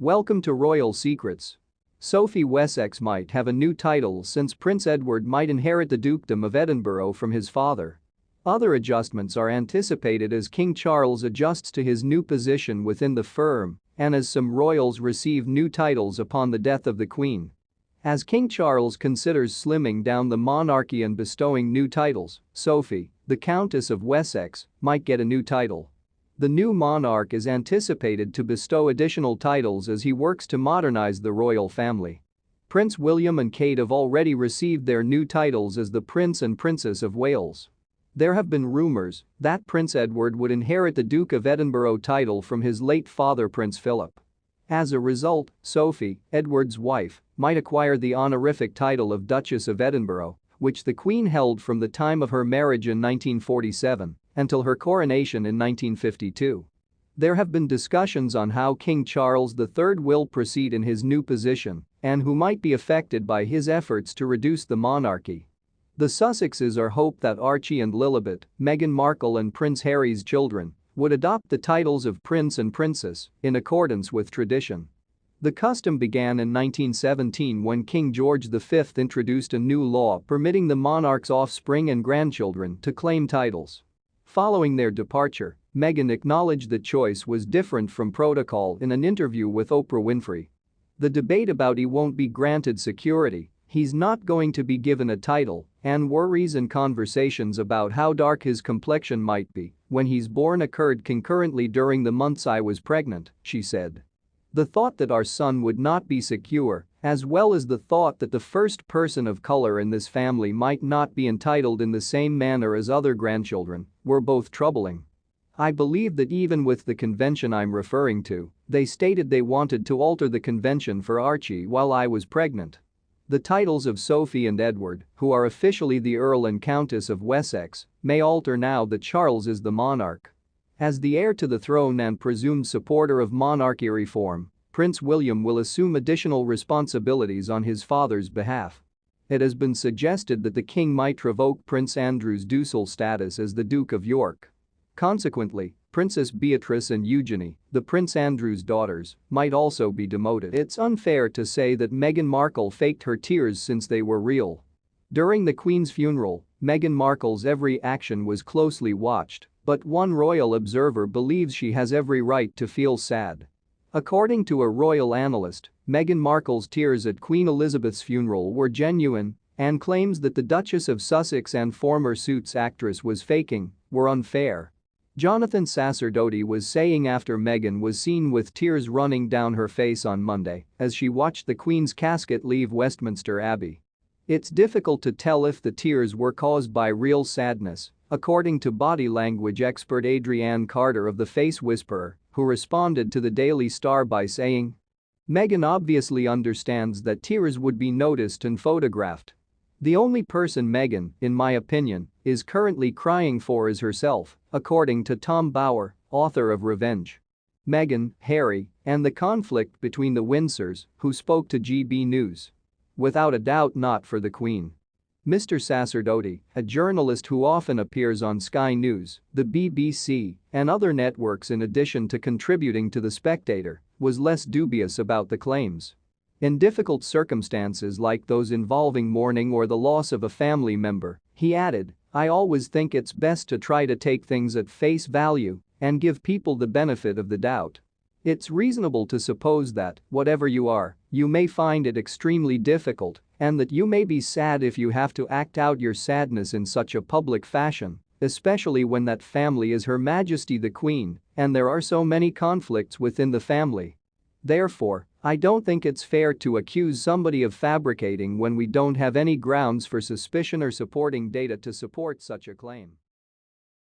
Welcome to Royal Secrets. Sophie Wessex might have a new title since Prince Edward might inherit the Dukedom of Edinburgh from his father. Other adjustments are anticipated as King Charles adjusts to his new position within the firm and as some royals receive new titles upon the death of the Queen. As King Charles considers slimming down the monarchy and bestowing new titles, Sophie, the Countess of Wessex, might get a new title. The new monarch is anticipated to bestow additional titles as he works to modernize the royal family. Prince William and Kate have already received their new titles as the Prince and Princess of Wales. There have been rumors that Prince Edward would inherit the Duke of Edinburgh title from his late father Prince Philip. As a result, Sophie, Edward's wife, might acquire the honorific title of Duchess of Edinburgh, which the Queen held from the time of her marriage in 1947 until her coronation in 1952. There have been discussions on how King Charles III will proceed in his new position and who might be affected by his efforts to reduce the monarchy. The Sussexes are hoped that Archie and Lilibet, Meghan Markle and Prince Harry's children, would adopt the titles of Prince and Princess in accordance with tradition. The custom began in 1917 when King George V introduced a new law permitting the monarch's offspring and grandchildren to claim titles. Following their departure, Meghan acknowledged the choice was different from protocol in an interview with Oprah Winfrey. The debate about he won't be granted security, he's not going to be given a title, and worries and conversations about how dark his complexion might be when he's born occurred concurrently during the months I was pregnant, she said. The thought that our son would not be secure, as well as the thought that the first person of color in this family might not be entitled in the same manner as other grandchildren, were both troubling. I believe that even with the convention I'm referring to, they stated they wanted to alter the convention for Archie while I was pregnant. The titles of Sophie and Edward, who are officially the Earl and Countess of Wessex, may alter now that Charles is the monarch. As the heir to the throne and presumed supporter of monarchy reform, Prince William will assume additional responsibilities on his father's behalf. It has been suggested that the king might revoke Prince Andrew's ducal status as the Duke of York. Consequently, Princess Beatrice and Eugenie, the Prince Andrew's daughters, might also be demoted. It's unfair to say that Meghan Markle faked her tears since they were real. During the Queen's funeral, Meghan Markle's every action was closely watched, but one royal observer believes she has every right to feel sad. According to a royal analyst, Meghan Markle's tears at Queen Elizabeth's funeral were genuine and claims that the Duchess of Sussex and former Suits actress was faking were unfair. Jonathan Sacerdoti was saying after Meghan was seen with tears running down her face on Monday as she watched the Queen's casket leave Westminster Abbey. It's difficult to tell if the tears were caused by real sadness, according to body language expert Adrienne Carter of The Face Whisperer, who responded to the Daily Star by saying, "Meghan obviously understands that tears would be noticed and photographed. The only person Meghan, in my opinion, is currently crying for is herself," according to Tom Bower, author of Revenge. Meghan, Harry, and the conflict between the Windsors, who spoke to GB News. Without a doubt not for the Queen. Mr. Sacerdoti, a journalist who often appears on Sky News, the BBC, and other networks in addition to contributing to The Spectator, was less dubious about the claims. In difficult circumstances like those involving mourning or the loss of a family member, he added, "I always think it's best to try to take things at face value and give people the benefit of the doubt. It's reasonable to suppose that, whatever you are, you may find it extremely difficult and that you may be sad if you have to act out your sadness in such a public fashion, especially when that family is Her Majesty the Queen and there are so many conflicts within the family. Therefore, I don't think it's fair to accuse somebody of fabricating when we don't have any grounds for suspicion or supporting data to support such a claim."